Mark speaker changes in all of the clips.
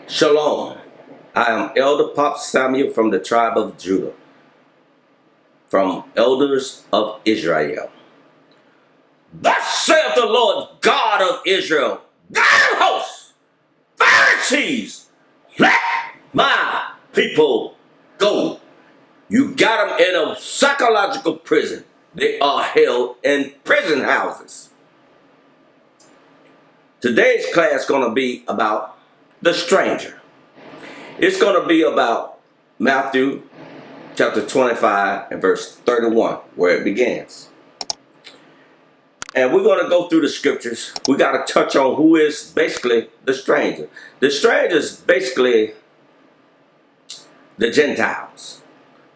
Speaker 1: Shalom. I am Elder Pop Samuel from the tribe of Judah, from elders of Israel. Thus saith the Lord God of Israel, God of hosts, Pharisees, let my people go. You got them in a psychological prison. They are held in prison houses. Today's class is going to be about the stranger. It's going to be about Matthew chapter 25 and verse 31, where it begins. And we're going to go through the scriptures. We got to touch on who is basically the stranger. The stranger is basically the Gentiles.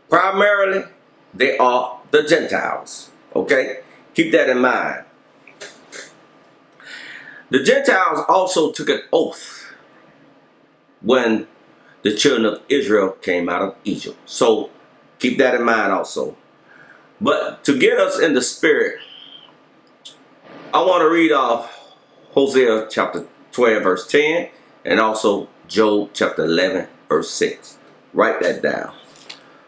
Speaker 1: Primarily, they are the Gentiles. Okay? Keep that in mind. The Gentiles also took an oath when the children of Israel came out of Egypt. So keep that in mind also. But to get us in the spirit, I want to read off Hosea chapter 12 verse 10 and also Job chapter 11 verse 6. Write that down.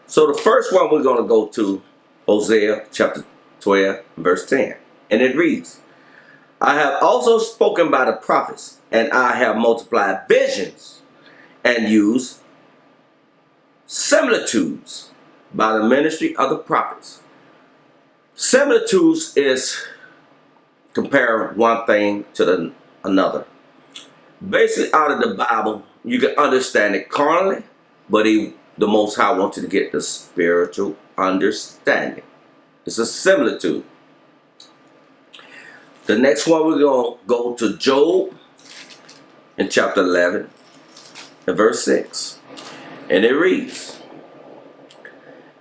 Speaker 1: So the first one we're going to go to Hosea chapter 12 verse 10. And it reads, I have also spoken by the prophets, and I have multiplied visions and used similitudes by the ministry of the prophets. Similitudes is comparing one thing to another. Basically, out of the Bible, you can understand it carnally, but the Most High wants you to get the spiritual understanding. It's a similitude. The next one, we're going to go to Job in chapter 11 and verse 6. And it reads,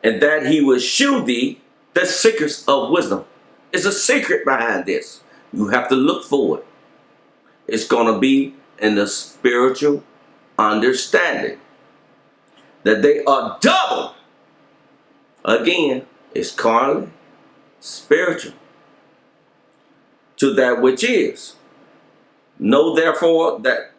Speaker 1: and that he will shew thee the secrets of wisdom. There's a secret behind this. You have to look for it. It's going to be in the spiritual understanding. That they are double. Again, it's carnally, spiritual. To that which is. Know therefore that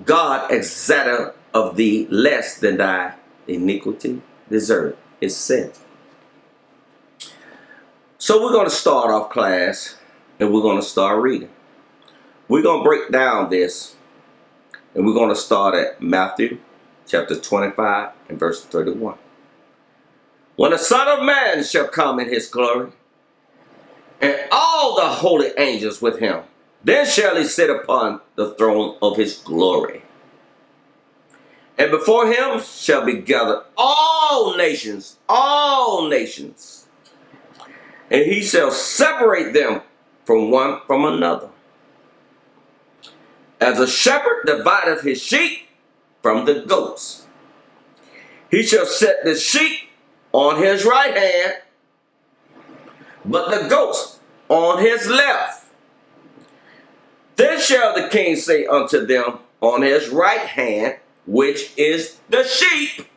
Speaker 1: God exalteth of thee less than thy iniquity deserved. It's sin. So we're going to start off class and we're going to start reading. We're going to break down this and we're going to start at Matthew chapter 25 and verse 31. When the Son of Man shall come in his glory, and all the holy angels with him, then shall he sit upon the throne of his glory. And before him shall be gathered all nations, and he shall separate them from one from another. As a shepherd divideth his sheep from the goats, he shall set the sheep on his right hand, but the goats on his left. Then shall the king say unto them on his right hand, which is the sheep,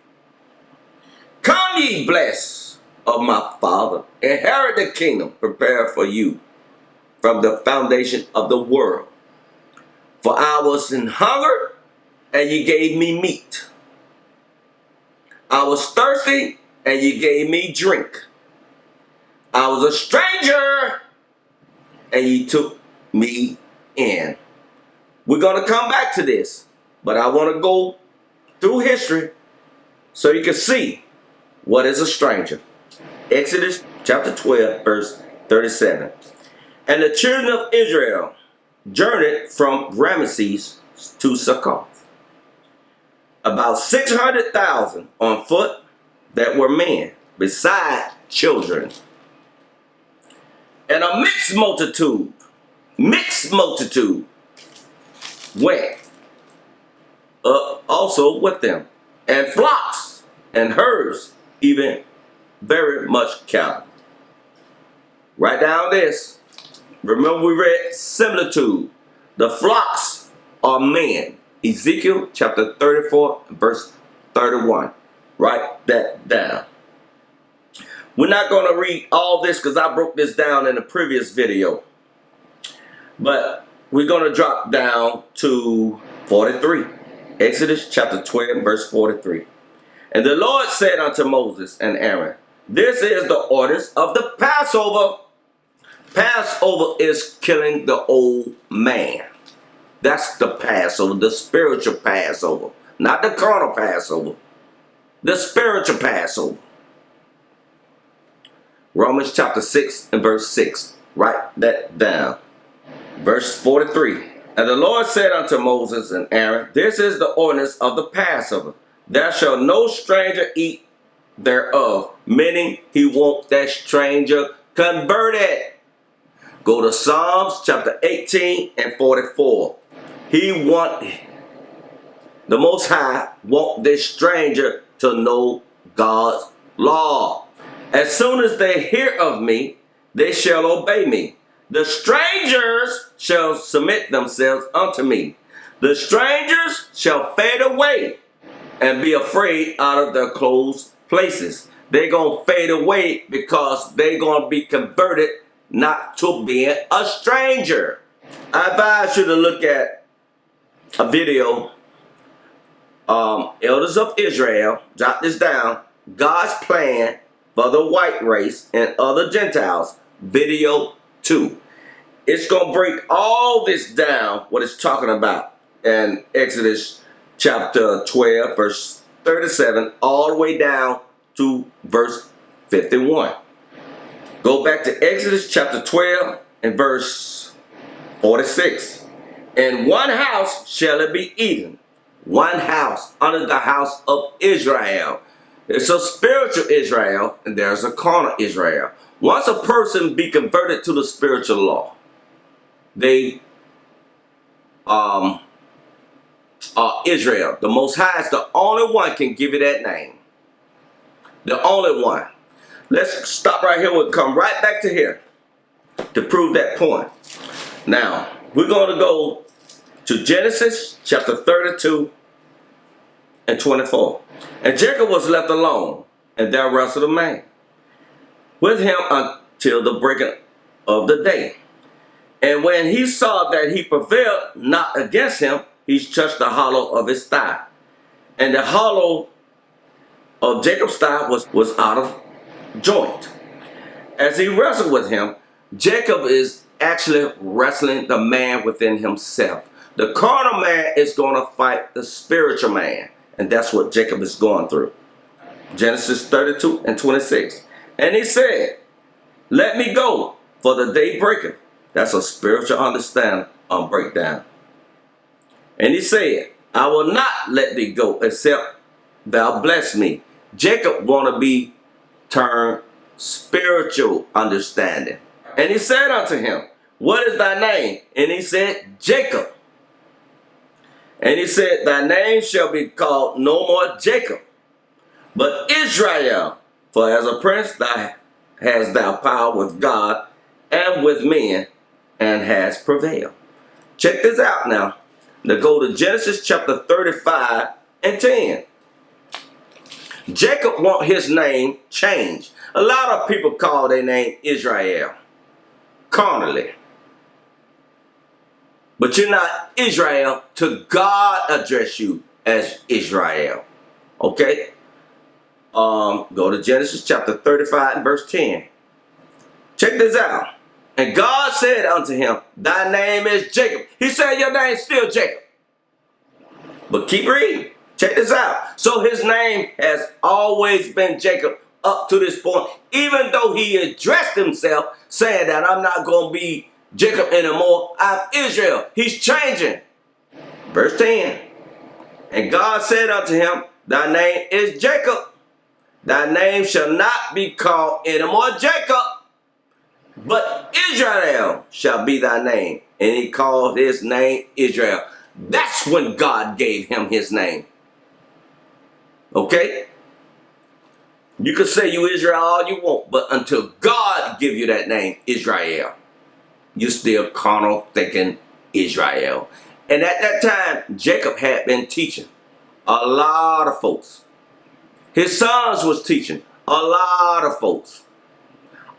Speaker 1: come ye blessed of my Father, inherit the kingdom prepared for you from the foundation of the world. For I was in hunger, and ye gave me meat. I was thirsty, and ye gave me drink. I was a stranger, and ye took me in. We're going to come back to this, but I want to go through history so you can see what is a stranger. Exodus chapter 12 verse 37. And the children of Israel journeyed from Ramesses to Succoth, about 600,000 on foot that were men, beside children. And a mixed multitude went also with them, and flocks and herds, even very much cattle. Write down this. Remember we read similitude. The flocks are men. Ezekiel chapter 34 verse 31. Write that down. We're not going to read all this because I broke this down in a previous video. But we're going to drop down to 43. Exodus chapter 12, verse 43. And the Lord said unto Moses and Aaron, this is the ordinance of the Passover. Passover is killing the old man. That's the Passover, the spiritual Passover. Not the carnal Passover. The spiritual Passover. Romans chapter 6 and verse 6. Write that down. Verse 43. And the Lord said unto Moses and Aaron, this is the ordinance of the Passover. There shall no stranger eat thereof. Meaning he want that stranger converted. Go to Psalms chapter 18 and 44. The Most High want this stranger to know God's law. As soon as they hear of me, they shall obey me. The strangers shall submit themselves unto me. The strangers shall fade away and be afraid out of their closed places. They're going to fade away because they're going to be converted not to being a stranger. I advise you to look at a video, Elders of Israel, jot this down, God's plan for the white race and other Gentiles, video 2. It's going to break all this down, what it's talking about in Exodus chapter 12, verse 37, all the way down to verse 51. Go back to Exodus chapter 12 and verse 46. In one house shall it be eaten. One house under the house of Israel. There's a spiritual Israel and there's a carnal Israel. Once a person be converted to the spiritual law, they are Israel. The Most High is the only one can give you that name. The only one. Let's stop right here. We'll come right back to here to prove that point. Now, we're going to go to Genesis chapter 32 and 24. And Jacob was left alone, and there wrestled a man with him until the breaking of the day. And when he saw that he prevailed not against him, he touched the hollow of his thigh. And the hollow of Jacob's thigh was out of joint. As he wrestled with him, Jacob is actually wrestling the man within himself. The carnal man is going to fight the spiritual man. And that's what Jacob is going through. Genesis 32 and 26. And he said, let me go, for the day breaketh. That's a spiritual understanding on breakdown. And he said, I will not let thee go, except thou bless me. Jacob want to be turned spiritual understanding. And he said unto him, what is thy name? And he said, Jacob. And he said, thy name shall be called no more Jacob, but Israel. For as a prince thou hast thou power with God and with men, and has prevailed. Check this out now. Now go to Genesis chapter 35 and 10. Jacob want his name changed. A lot of people call their name Israel carnally. But you're not Israel till God address you as Israel. Okay? Go to Genesis chapter 35 and verse 10. Check this out. And God said unto him, thy name is Jacob. He said your name is still Jacob. But keep reading. Check this out. So his name has always been Jacob up to this point. Even though he addressed himself saying that I'm not going to be Jacob anymore. I'm Israel. He's changing. Verse 10. And God said unto him, thy name is Jacob. Thy name shall not be called anymore Jacob, but Israel shall be thy name. And he called his name Israel. That's when God gave him his name. Okay? You can say you Israel all you want, but until God give you that name, Israel, you're still carnal thinking Israel. And at that time, Jacob had been teaching a lot of folks. His sons was teaching a lot of folks.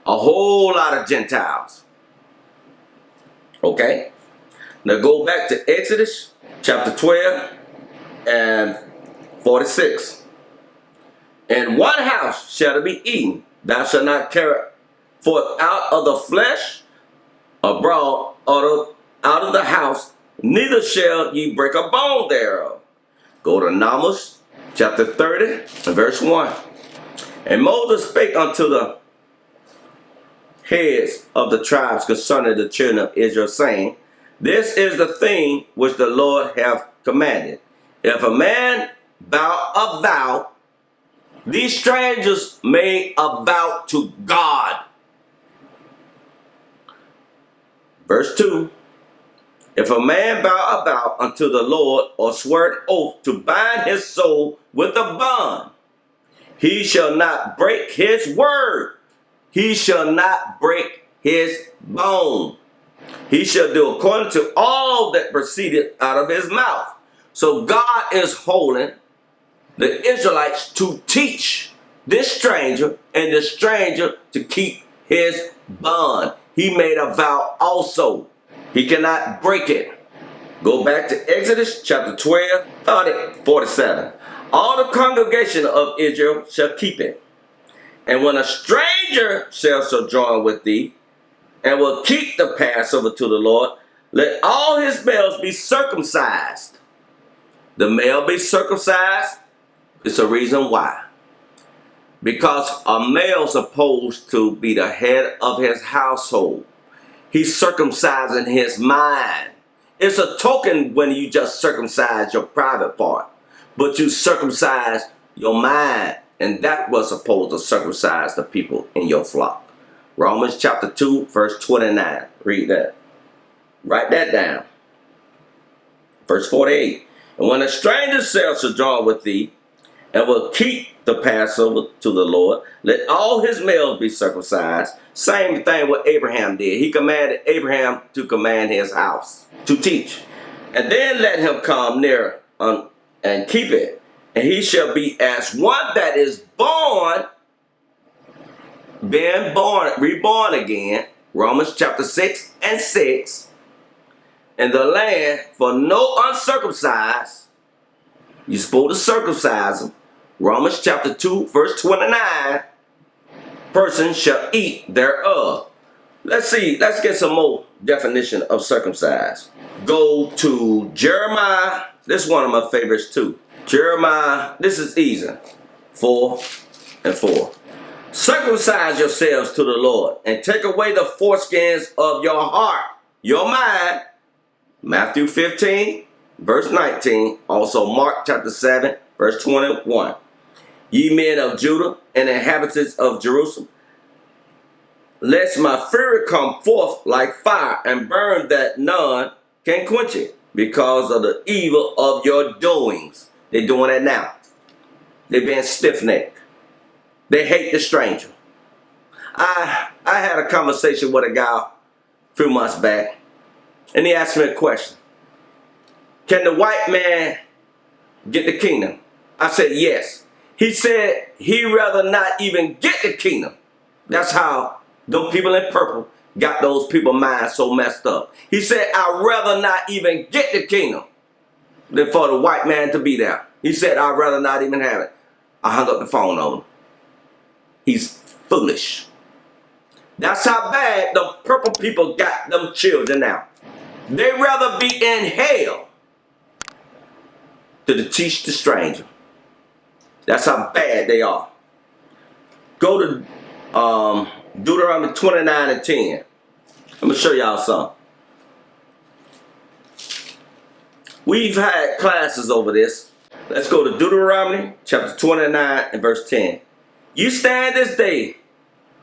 Speaker 1: A whole lot of Gentiles. Okay? Now go back to Exodus chapter 12 and 46. In one house shall it be eaten. Thou shalt not carry forth out of the flesh abroad out of the house, neither shall ye break a bone thereof. Go to Numbers chapter 30 and verse 1. And Moses spake unto the heads of the tribes concerning the children of Israel, saying, This is the thing which the Lord hath commanded. If a man vow a vow, these strangers made a vow to God. Verse 2. If a man vow a vow unto the Lord, or swear an oath to bind his soul with a bond, he shall not break his word. He shall not break his bone. He shall do according to all that proceeded out of his mouth. So God is holding the Israelites to teach this stranger, and the stranger to keep his bond. He made a vow also. He cannot break it. Go back to Exodus chapter 12, 47. All the congregation of Israel shall keep it. And when a stranger shall sojourn with thee, and will keep the Passover to the Lord, let all his males be circumcised. The male be circumcised. It's a reason why. Because a male is supposed to be the head of his household. He's circumcising his mind. It's a token when you just circumcise your private part, but you circumcise your mind, and that was supposed to circumcise the people in your flock. Romans chapter 2, verse 29. Read that. Write that down. Verse 48. And when a stranger shall sojourn with thee, and will keep the Passover to the Lord, let all his males be circumcised. Same thing what Abraham did. He commanded Abraham to command his house, to teach. And then let him come near and keep it. And he shall be as one that is born, being born, reborn again. Romans chapter 6 and 6. In the land, for no uncircumcised, you're supposed to circumcise them. Romans chapter 2, verse 29, person shall eat thereof. Let's get some more definition of circumcised. Go to Jeremiah. This is one of my favorites too. Jeremiah, this is easy. 4 and 4. Circumcise yourselves to the Lord, and take away the foreskins of your heart, your mind. Matthew 15, verse 19. Also Mark chapter 7, verse 21. Ye men of Judah and inhabitants of Jerusalem, lest my fury come forth like fire, and burn that none can quench it, because of the evil of your doings. They're doing that now. They're being stiff-necked. They hate the stranger. I had a conversation with a guy a few months back, and he asked me a question. Can the white man get the kingdom? I said yes. He said he'd rather not even get the kingdom. That's how those people in purple got those people's minds so messed up. He said, I'd rather not even get the kingdom than for the white man to be there. He said, I'd rather not even have it. I hung up the phone on him. He's foolish. That's how bad the purple people got them children now. They'd rather be in hell than to teach the stranger. That's how bad they are. Go to Deuteronomy 29 and 10. I'm going to show y'all something. We've had classes over this. Let's go to Deuteronomy chapter 29 and verse 10. You stand this day,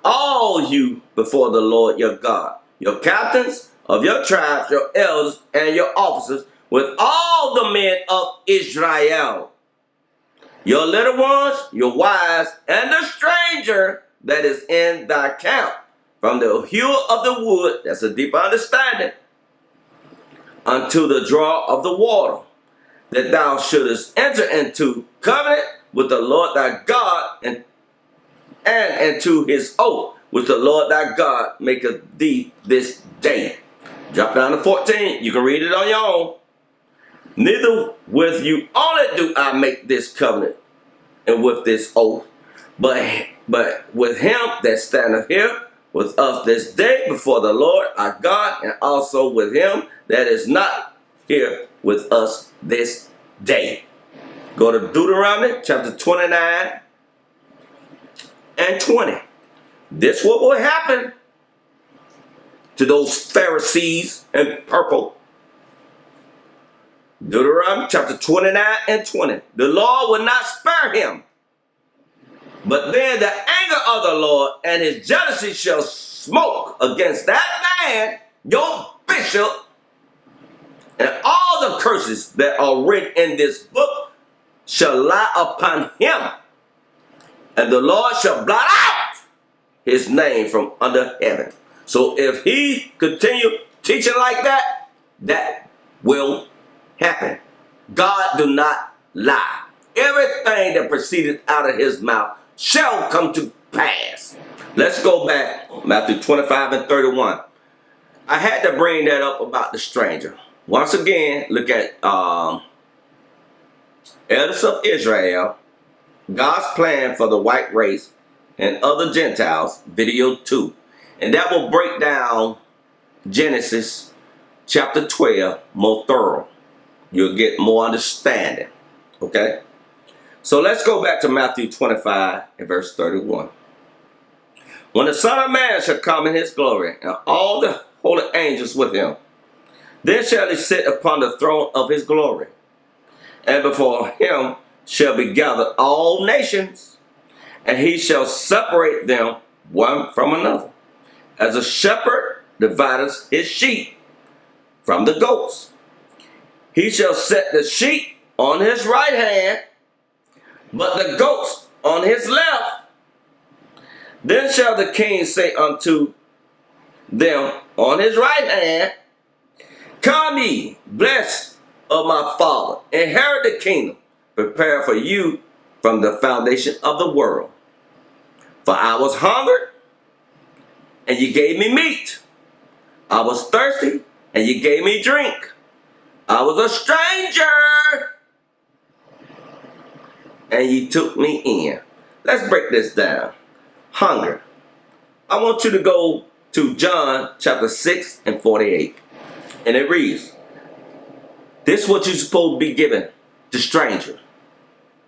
Speaker 1: all you before the Lord your God, your captains of your tribes, your elders, and your officers, with all the men of Israel, your little ones, your wives, and the stranger that is in thy camp, from the hew of the wood, that's a deep understanding, unto the draw of the water, that thou shouldest enter into covenant with the Lord thy God, and into his oath, which the Lord thy God maketh thee this day. Drop down to 14. You can read it on your own. Neither with you only do I make this covenant and with this oath, but with him that standeth here with us this day before the Lord our God, and also with him that is not here with us this day. Go to Deuteronomy chapter 29 and 20. This what will happen to those Pharisees in purple. Deuteronomy chapter 29 and 20. The Lord will not spare him, but then the anger of the Lord and his jealousy shall smoke against that man, your bishop, and all the curses that are written in this book shall lie upon him, and the Lord shall blot out his name from under heaven. So if he continue teaching like that, that will happen. God do not lie. Everything that proceeded out of his mouth shall come to pass. Let's go back, Matthew 25 and 31. I had to bring that up about the stranger. Once again, look at elders of Israel, God's plan for the white race and other Gentiles, video 2. And that will break down Genesis chapter 12 more thorough. You'll get more understanding. Okay? So let's go back to Matthew 25 and verse 31. When the Son of Man shall come in his glory, and all the holy angels with him, then shall he sit upon the throne of his glory. And before him shall be gathered all nations, and he shall separate them one from another, as a shepherd divideth his sheep from the goats. He shall set the sheep on his right hand, but the goats on his left. Then shall the king say unto them on his right hand, Come ye, blessed of my Father, inherit the kingdom prepared for you from the foundation of the world. For I was hungry, and you gave me meat. I was thirsty, and you gave me drink. I was a stranger, and you took me in. Let's break this down. Hunger. I want you to go to John chapter 6 and 48. And it reads, this is what you're supposed to be given to strangers.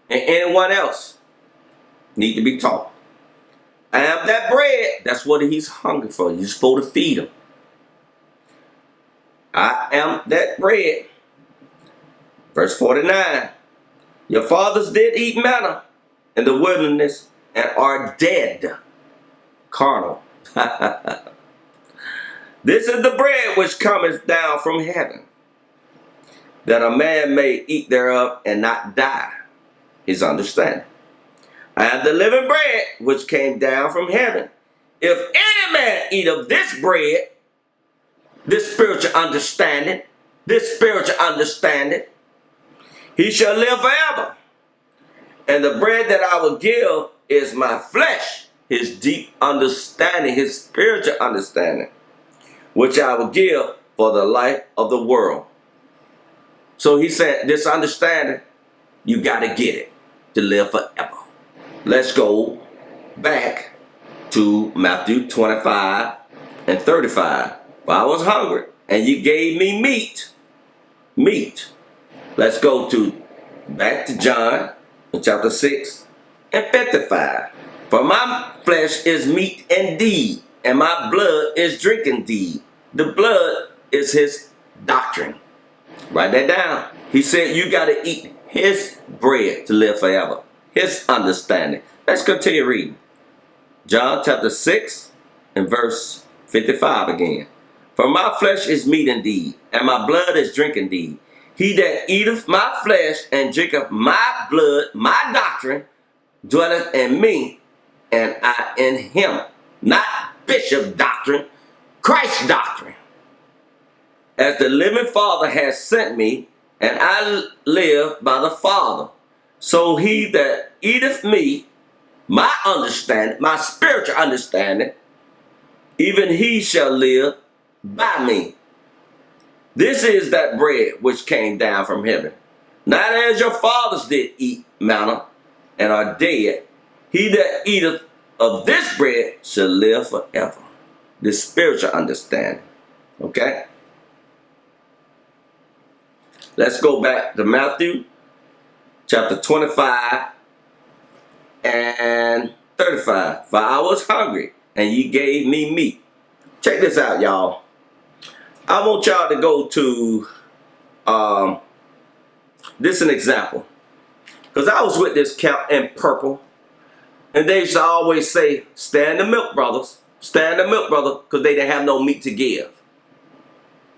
Speaker 1: And anyone else need to be taught. I am that bread. That's what he's hungry for. You're supposed to feed him. I am that bread. Verse 49. Your fathers did eat manna in the wilderness and are dead. Carnal. This is the bread which cometh down from heaven, that a man may eat thereof and not die. His understanding. I am the living bread which came down from heaven. If any man eat of this bread, this spiritual understanding, he shall live forever. And the bread that I will give is my flesh, his deep understanding, his spiritual understanding, which I will give for the life of the world. So he said, this understanding, you got to get it to live forever. Let's go back to Matthew 25 and 35. For I was hungry, and you gave me meat. Meat. Let's go back to John in chapter 6 and 55. For my flesh is meat indeed, and my blood is drink indeed. The blood is his doctrine. Write that down. He said you got to eat his bread to live forever. His understanding. Let's continue reading. John chapter 6 and verse 55 again. For my flesh is meat indeed, and my blood is drink indeed. He that eateth my flesh and drinketh my blood, my doctrine, dwelleth in me, and I in him. Not bishop doctrine, Christ doctrine. As the living Father has sent me, and I live by the Father. So he that eateth me, my understanding, my spiritual understanding, even he shall live by me. This is that bread which came down from heaven. Not as your fathers did eat manna and are dead. He that eateth of this bread shall live forever. This spiritual understanding. Okay? Let's go back to Matthew chapter 25 and 35. For I was hungry, and ye gave me meat. Check this out, y'all. I want y'all to go to, this is an example. Because I was with this camp in Purple, and they used to always say, stand the milk, brothers. Stand the milk, brother, because they didn't have no meat to give.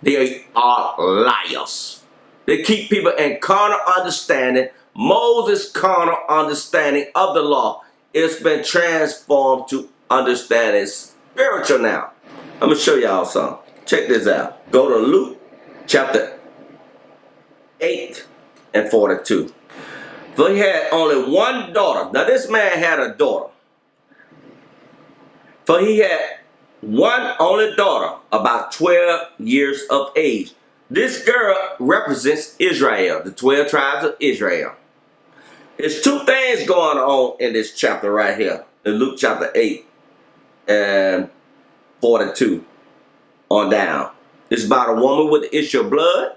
Speaker 1: They are liars. They keep people in carnal understanding. Moses' carnal understanding of the law, it's been transformed to understanding spiritual now. I'm going to show y'all something. Check this out. Go to Luke chapter 8 and 42. For he had only one daughter. Now this man had a daughter. For he had one only daughter, about 12 years of age. This girl represents Israel, the 12 tribes of Israel. There's two things going on in this chapter right here, in Luke chapter 8 and 42 on down. It's about a woman with the issue of blood,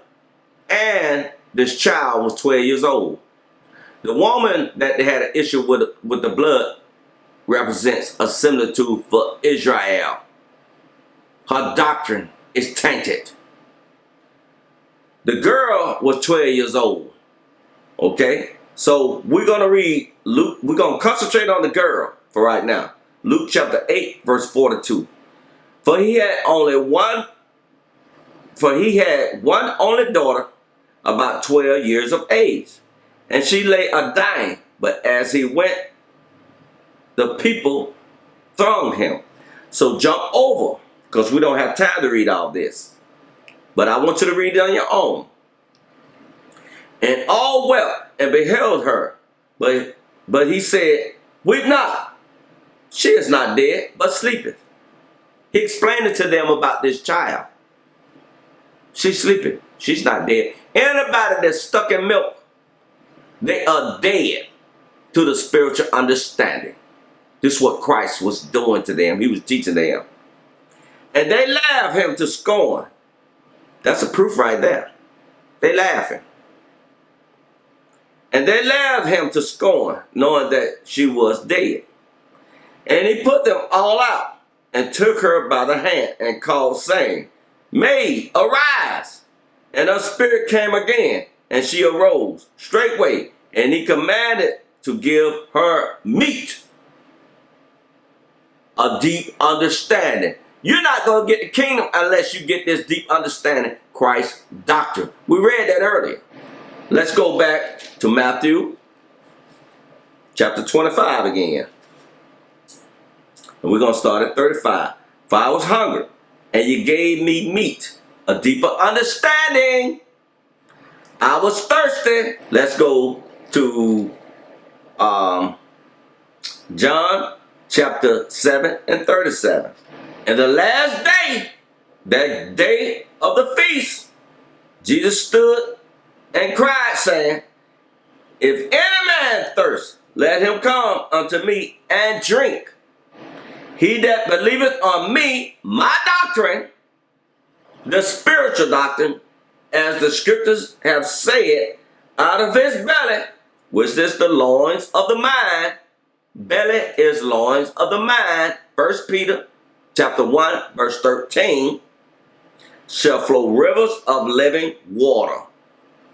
Speaker 1: and this child was 12 years old. The woman that they had an issue with the blood represents a similitude for Israel. Her doctrine is tainted. The girl was 12 years old. Okay? So we're going to read Luke. We're going to concentrate on the girl for right now. Luke chapter 8 verse 42. For he had one only daughter, about 12 years of age. And she lay a dying. But as he went, the people thronged him. So jump over, because we don't have time to read all this. But I want you to read it on your own. And all wept and beheld her. But he said, weep not. She is not dead, but sleepeth. He explained it to them about this child. She's sleeping. She's not dead. Anybody that's stuck in milk, they are dead to the spiritual understanding. This is what Christ was doing to them. He was teaching them. And they laugh him to scorn. That's a proof right there. They laughing. And they laughed him to scorn, knowing that she was dead. And he put them all out and took her by the hand and called, saying, Maid, arise. And her spirit came again, and she arose straightway. And he commanded to give her meat. A deep understanding. You're not going to get the kingdom unless you get this deep understanding, Christ's doctrine. We read that earlier. Let's go back to Matthew chapter 25 again. And we're going to start at 35. For I was hungry, and you gave me meat, a deeper understanding. I was thirsty. Let's go to John chapter 7 and 37. And the last day, that day of the feast, Jesus stood and cried, saying, If any man thirst, let him come unto me and drink. He that believeth on me, my doctrine, the spiritual doctrine, as the scriptures have said, out of his belly, which is the loins of the mind. Belly is loins of the mind. 1 Peter chapter 1 verse 13. Shall flow rivers of living water.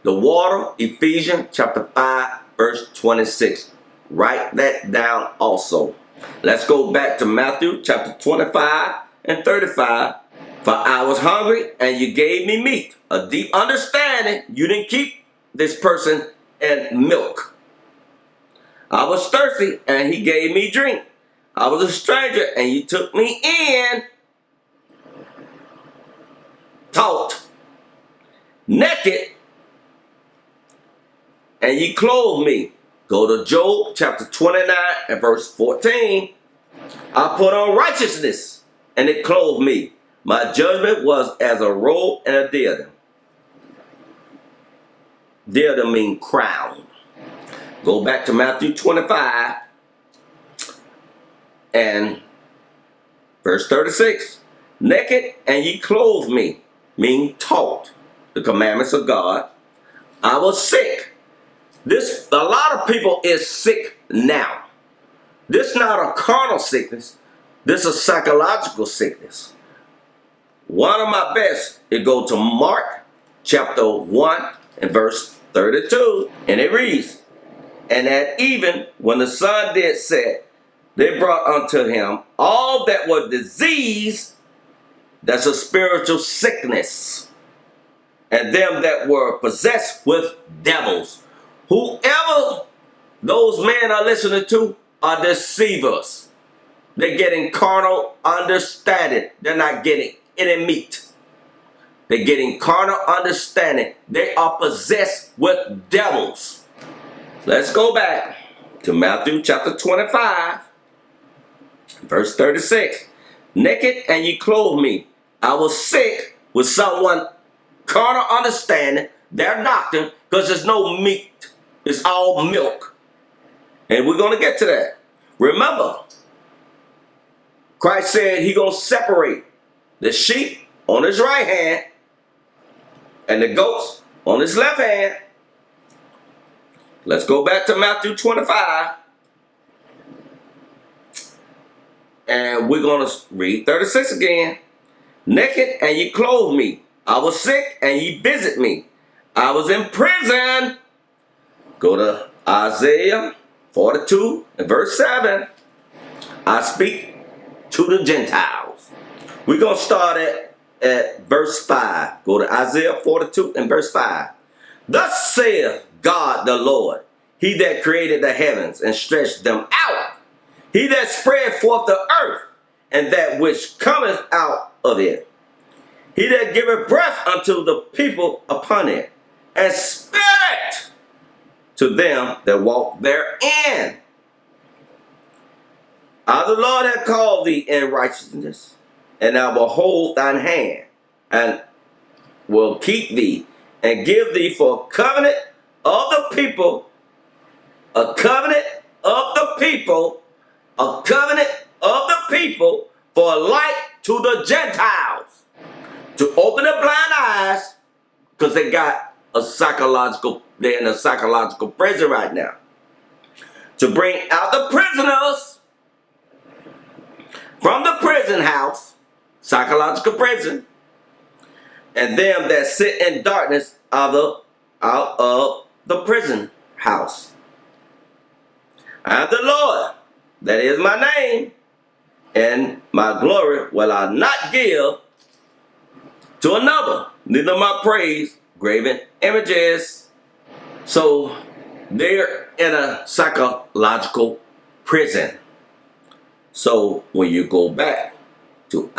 Speaker 1: The water, Ephesians chapter 5 verse 26. Write that down also. Let's go back to Matthew chapter 25 and 35. For I was hungry, and you gave me meat. A deep understanding. You didn't keep this person in milk. I was thirsty, and he gave me drink. I was a stranger, and you took me in. Taught. Naked, and ye clothed me. Go to Job chapter 29 and verse 14. I put on righteousness, and it clothed me. My judgment was as a robe and a diadem. there to mean crown. Go back to Matthew 25 and verse 36. Naked and ye clothe me, mean taught the commandments of God. I was sick. A lot of people is sick now. This not a carnal sickness. This is psychological sickness. One of my best, it go to Mark chapter 1 and verse 32. And it reads, and at even when the sun did set, they brought unto him all that were diseased, that's a spiritual sickness, and them that were possessed with devils. Whoever those men are listening to are deceivers. They're getting carnal understanding. They're not getting any meat. They're getting carnal understanding. They are possessed with devils. Let's go back to Matthew chapter 25, verse 36. Naked and ye clothe me. I was sick with someone carnal understanding, their doctrine, because there's no meat. It's all milk. And we're going to get to that. Remember, Christ said He's going to separate the sheep on His right hand and the goats on His left hand. Let's go back to Matthew 25. And we're going to read 36 again. Naked and ye clothe me. I was sick and ye visit me. I was in prison. Go to Isaiah 42 and verse 7. I speak to the Gentiles. We're going to start at verse 5. Go to Isaiah 42 and verse 5. Thus saith God the Lord, He that created the heavens and stretched them out, He that spread forth the earth, and that which cometh out of it, He that giveth breath unto the people upon it, and spirit to them that walk therein. I the Lord have called thee in righteousness, and I will hold thine hand, and will keep thee, and give thee for a covenant of the people, a covenant of the people, a covenant of the people, for a light to the Gentiles, to open the blind eyes, because they're in a psychological prison right now, to bring out the prisoners from the prison house, psychological prison, and them that sit in darkness out of the prison house. I am the Lord, that is my name, and my glory will I not give to another, neither my praise graven images. So they're in a psychological prison. So when you go back to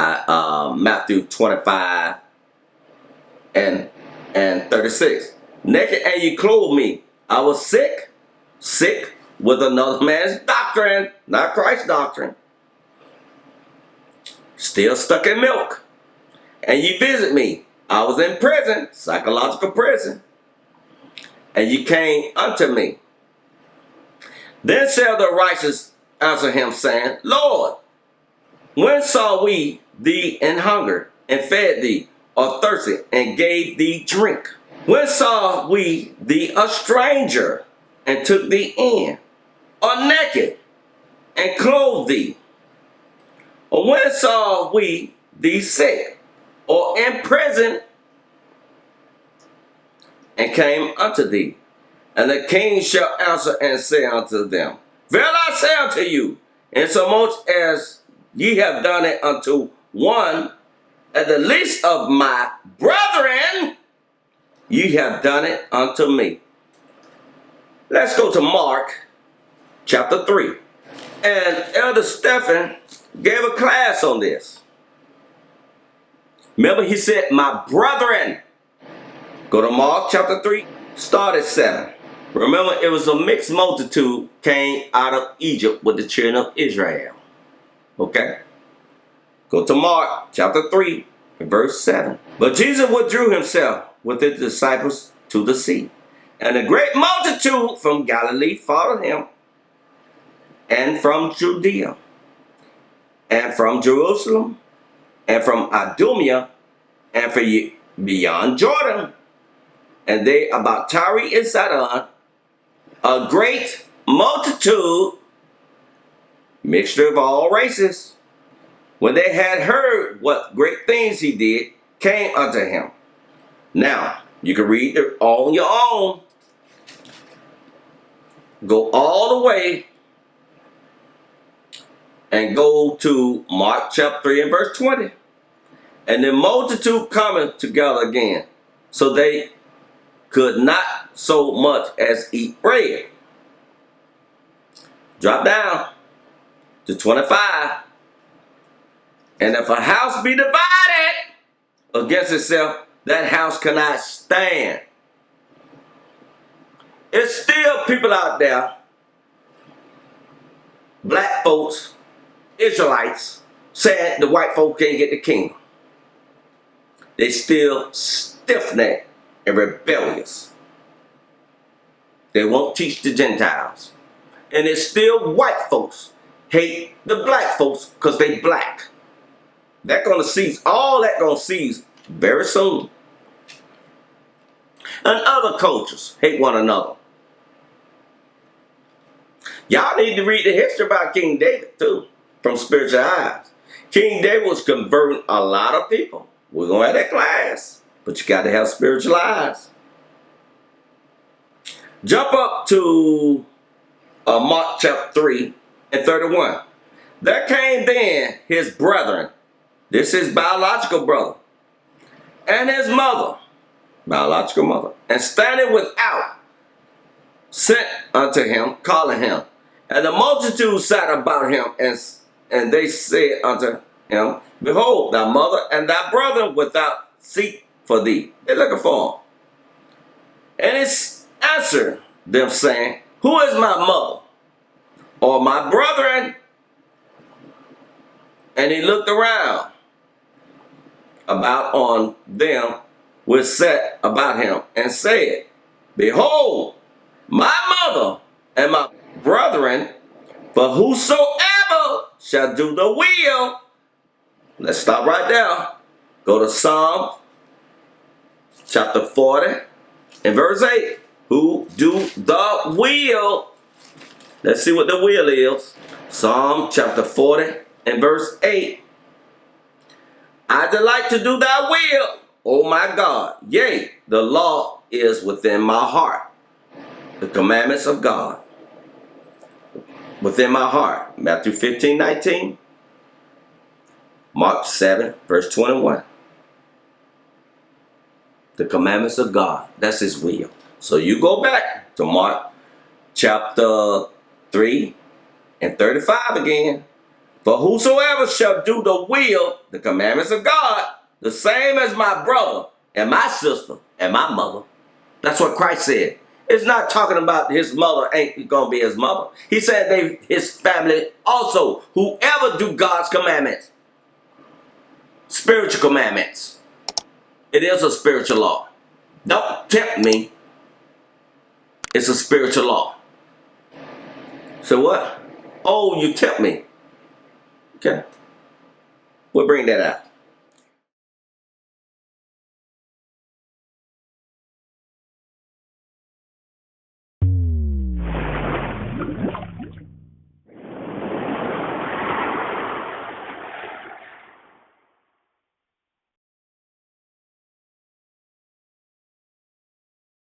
Speaker 1: Matthew 25 and 36, naked and ye clothed me. I was sick with another man's doctrine, not Christ's doctrine. Still stuck in milk. And ye visit me. I was in prison, psychological prison. And ye came unto me. Then shall the righteous answer him, saying, Lord, when saw we thee in hunger, and fed thee, or thirsty, and gave thee drink? When saw we thee a stranger, and took thee in, or naked, and clothed thee? Or when saw we thee sick, or in prison, and came unto thee? And the king shall answer and say unto them, Verily I say unto you, insomuch as ye have done it unto one at the least of my brethren, ye have done it unto me. Let's go to Mark chapter 3. And Elder Stephen gave a class on this. Remember, he said, my brethren. Go to Mark chapter 3, start at 7. Remember, it was a mixed multitude came out of Egypt with the children of Israel. Okay? Go to Mark chapter 3, verse 7. But Jesus withdrew himself with his disciples to the sea, And a great multitude from Galilee followed him, and from Judea, and from Jerusalem, and from Idumea, and from beyond Jordan. And they about Tyre and Sidon, a great multitude, mixture of all races, when they had heard what great things he did, came unto him. Now, you can read it on your own. Go all the way and go to Mark chapter 3 and verse 20. And the multitude cometh together again, so they could not so much as eat bread. Drop down to 25. And if a house be divided against itself, that house cannot stand. It's still people out there, black folks, Israelites, saying the white folk can't get the kingdom. They still stiff-necked and rebellious. They won't teach the Gentiles. And it's still white folks hate the black folks because they black. That's going to cease. All that going to cease very soon. And other cultures hate one another. Y'all need to read the history about King David too, from spiritual eyes. King David was converting a lot of people. We're going to have that class, but you got to have spiritual eyes. Jump up to Mark chapter 3 and 31. There came then his brethren, this is biological brother, and his mother, biological mother, and standing without, sent unto him, calling him. And the multitude sat about him, and they said unto him, Behold, thy mother and thy brother without seek for thee. They're looking for him. And he answered them, saying, Who is my mother, or my brethren? And he looked around about on them which sat about him, and said, Behold, my mother and my brethren, for whosoever shall do the will. Let's stop right there. Go to Psalm chapter 40 and verse 8. Who do the will. Let's see what the will is. Psalm chapter 40 and verse 8. I delight to do thy will, O my God. Yea, the law is within my heart. The commandments of God within my heart. Matthew 15:19. Mark 7 verse 21. The commandments of God. That's his will. So you go back to Mark chapter 3 and 35 again. For whosoever shall do the will, the commandments of God, the same as my brother and my sister and my mother. That's what Christ said. It's not talking about his mother ain't going to be his mother. He said his family also, whoever do God's commandments. Spiritual commandments. It is a spiritual law. Don't tempt me. It's a spiritual law. So what? Oh, you tempt me. Okay. We'll bring that out.